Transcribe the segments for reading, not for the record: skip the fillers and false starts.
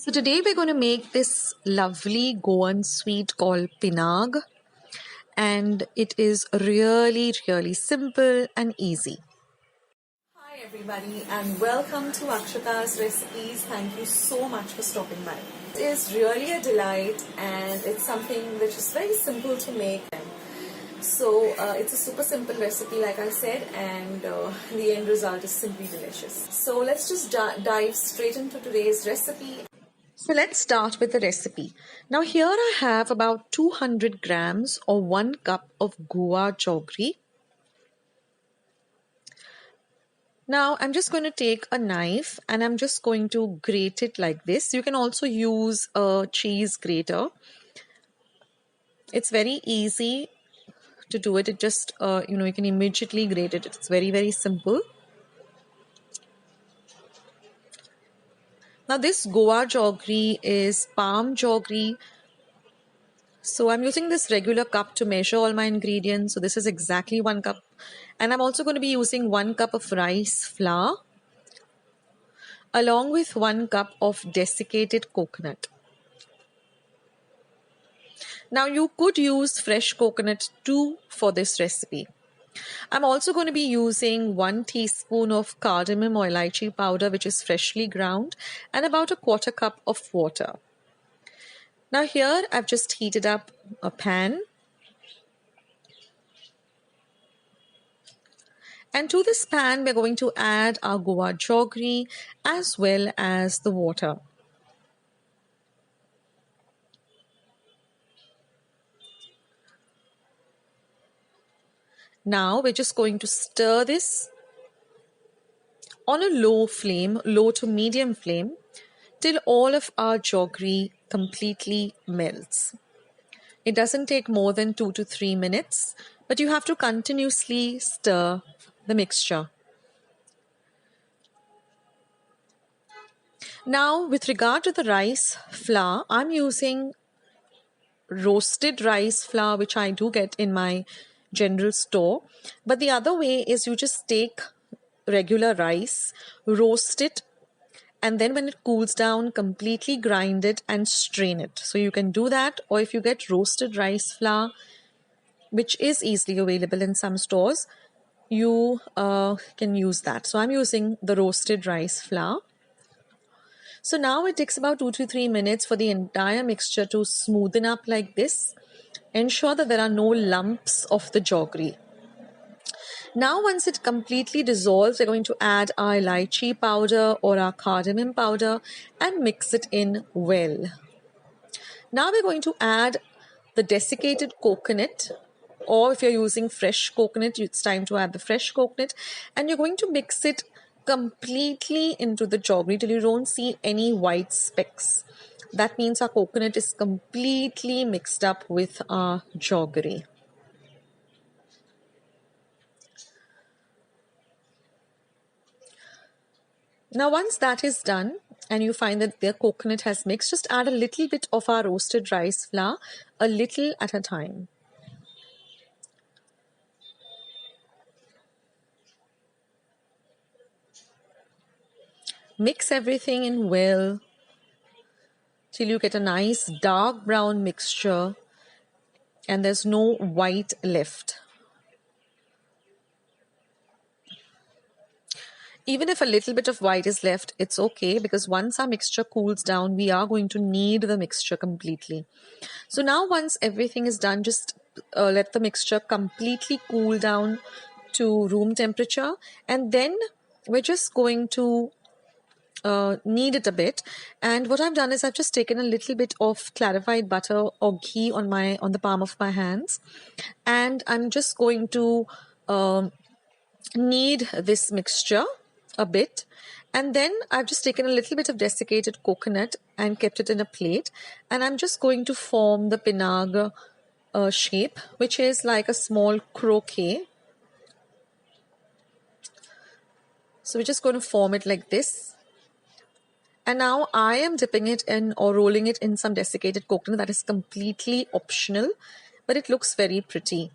So today we're going to make this lovely Goan sweet called Pinagr, and it is really simple and easy. Hi everybody and welcome to Akshata's Recipes. Thank you so much for stopping by. It is really a delight and it's something which is very simple to make. So it's a super simple recipe like I said, and the end result is simply delicious. So let's just dive straight into today's recipe. So let's start with the recipe. Now here I have about 200 grams or 1 cup of guar jaggery. Now I'm just going to take a knife and I'm just going to grate it like this. You can also use a cheese grater. It's very easy to do it. It just, you can immediately grate it. It's very simple. Now this guar jaggery is palm jaggery. So I'm using this regular cup to measure all my ingredients. So this is exactly 1 cup. And I'm also going to be using 1 cup of rice flour along with 1 cup of desiccated coconut. Now you could use fresh coconut too for this recipe. I'm also going to be using 1 teaspoon of cardamom or elaichi powder, which is freshly ground, and about a 1/4 cup of water. Now here I've just heated up a pan. And to this pan, we're going to add our guar jaggery as well as the water. Now we're just going to stir this on a low flame, low to medium flame, till all of our jaggery completely melts. It doesn't take more than 2 to 3 minutes, but you have to continuously stir the mixture. Now, with regard to the rice flour, I'm using roasted rice flour, which I do get in my general store. But the other way is you just take regular rice, roast it, and then when it cools down, completely grind it and strain it. So you can do that, or if you get roasted rice flour, which is easily available in some stores, you can use that. So I'm using the roasted rice flour. So now it takes about 2 to 3 minutes for the entire mixture to smoothen up like this. Ensure that there are no lumps of the jaggery. Now once it completely dissolves, we're going to add our elaichi powder or our cardamom powder and mix it in well. Now we're going to add the desiccated coconut, or if you're using fresh coconut, it's time to add the fresh coconut, and you're going to mix it completely into the jaggery till you don't see any white specks. That means our coconut is completely mixed up with our jaggery. Now once that is done and you find that the coconut has mixed, just add a little bit of our roasted rice flour, a little at a time. Mix everything in well till you get a nice dark brown mixture and there's no white left. Even if a little bit of white is left, it's okay, because once our mixture cools down, we are going to knead the mixture completely. So now once everything is done, just let the mixture completely cool down to room temperature, and then we're just going to knead it a bit. And what I've done is I've just taken a little bit of clarified butter or ghee on the palm of my hands, and I'm just going to knead this mixture a bit. And then I've just taken a little bit of desiccated coconut and kept it in a plate, and I'm just going to form the Pinagr shape, which is like a small croquet. So we're just going to form it like this. And now I am dipping it in or rolling it in some desiccated coconut. That is completely optional, but it looks very pretty.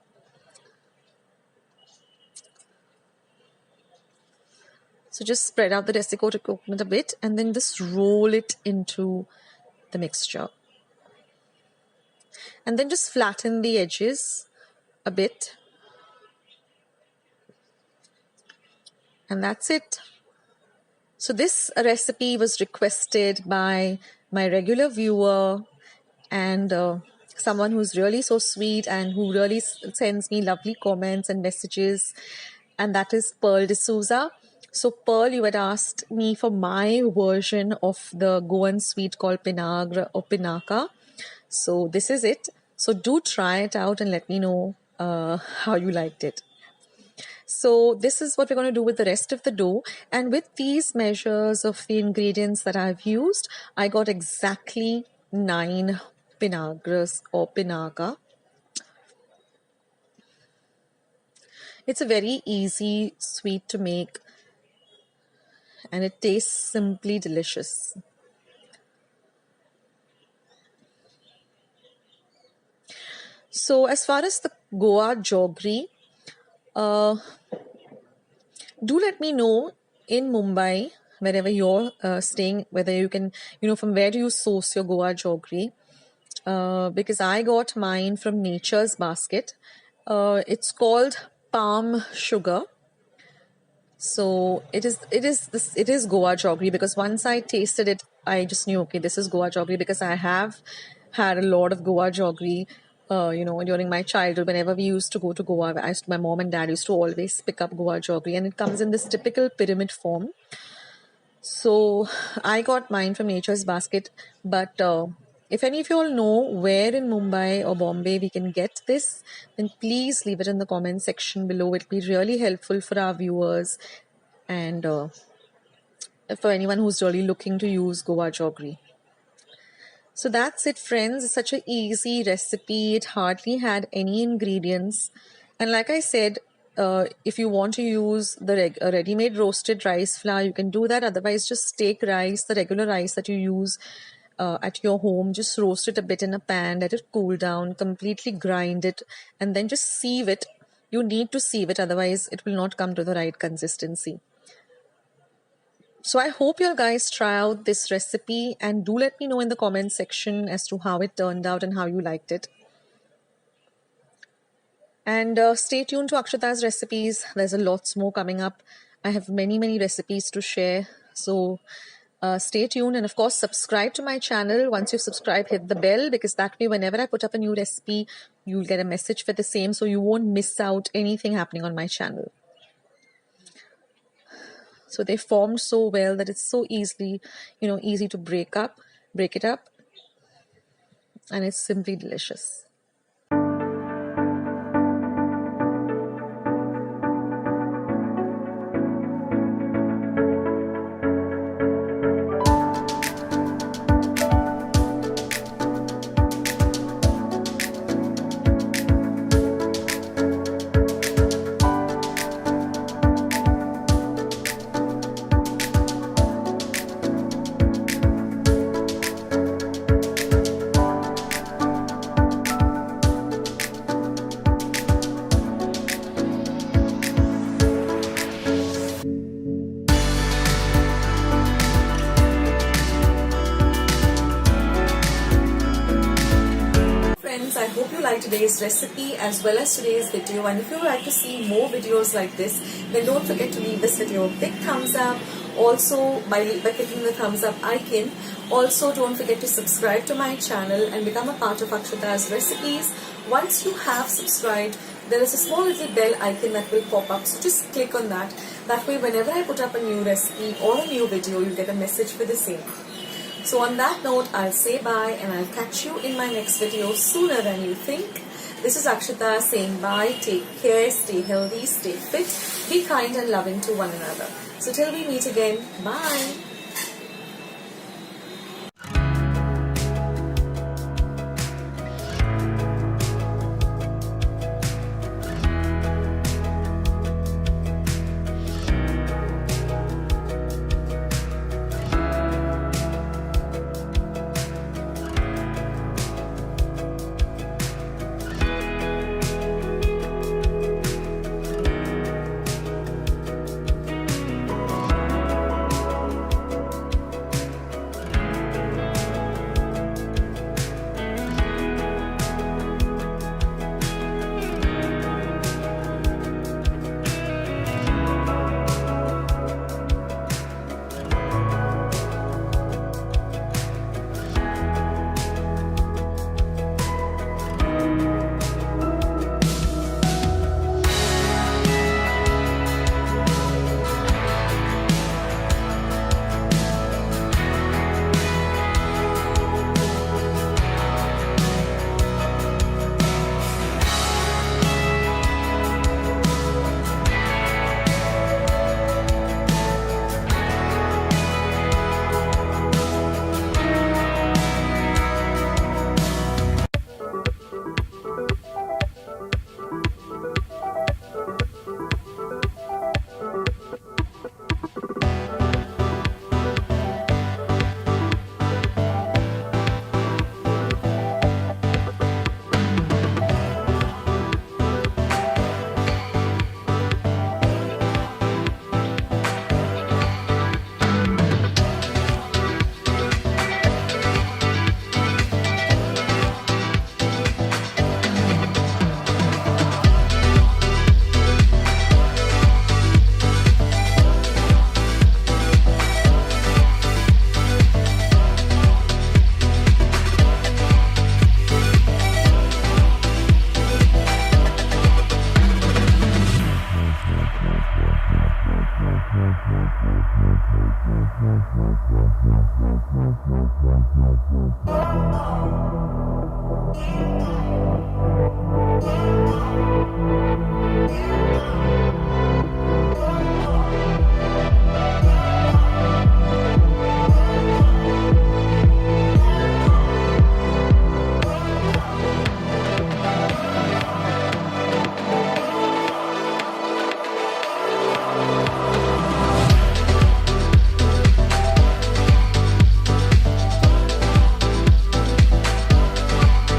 So So just spread out the desiccated coconut a bit and then just roll it into the mixture. And then just flatten the edges a bit. And that's it. So this recipe was requested by my regular viewer and someone who's really so sweet and who really sends me lovely comments and messages, and that is Pearl D'Souza. So Pearl, you had asked me for my version of the Goan sweet called Pinagr or Pinaca. So this is it. So do try it out and let me know how you liked it. So this is what we're going to do with the rest of the dough. And with these measures of the ingredients that I've used, I got exactly 9 Pinagrs or Pinaca. It's a very easy sweet to make and it tastes simply delicious. So as far as the Goa jaggery, do let me know in Mumbai, wherever you're staying, whether you can, from where do you source your Goa jaggery? Because I got mine from Nature's Basket. It's called palm sugar. So it is Goa jaggery, because once I tasted it, I just knew, okay, this is Goa jaggery, because I have had a lot of Goa jaggery. During my childhood, whenever we used to go to Goa, my mom and dad used to always pick up Goa jaggery, and it comes in this typical pyramid form. So I got mine from Nature's Basket, but if any of you all know where in Mumbai or Bombay we can get this, then please leave it in the comment section below. It'll be really helpful for our viewers and for anyone who's really looking to use Goa jaggery. So that's it, friends. It's such an easy recipe. It hardly had any ingredients. And like I said, if you want to use the ready-made roasted rice flour, you can do that. Otherwise, just take rice, the regular rice that you use at your home. Just roast it a bit in a pan, let it cool down, completely grind it, and then just sieve it. You need to sieve it, otherwise it will not come to the right consistency. So I hope you guys try out this recipe and do let me know in the comment section as to how it turned out and how you liked it. And stay tuned to Akshata's recipes. There's a lots more coming up. I have many recipes to share. So stay tuned, and of course subscribe to my channel. Once you subscribe, hit the bell, because that way whenever I put up a new recipe, you'll get a message for the same, so you won't miss out anything happening on my channel. So they formed so well that it's so easy to break it up, and it's simply delicious. I hope you liked today's recipe as well as today's video, and if you would like to see more videos like this, then don't forget to leave this video a big thumbs up. Also, by clicking the thumbs up icon, also don't forget to subscribe to my channel and become a part of Akshata's recipes. Once you have subscribed, there is a small little bell icon that will pop up, so just click on that. That way whenever I put up a new recipe or a new video, you get a message for the same. So on that note, I'll say bye and I'll catch you in my next video sooner than you think. This is Akshata saying bye, take care, stay healthy, stay fit, be kind and loving to one another. So till we meet again, bye.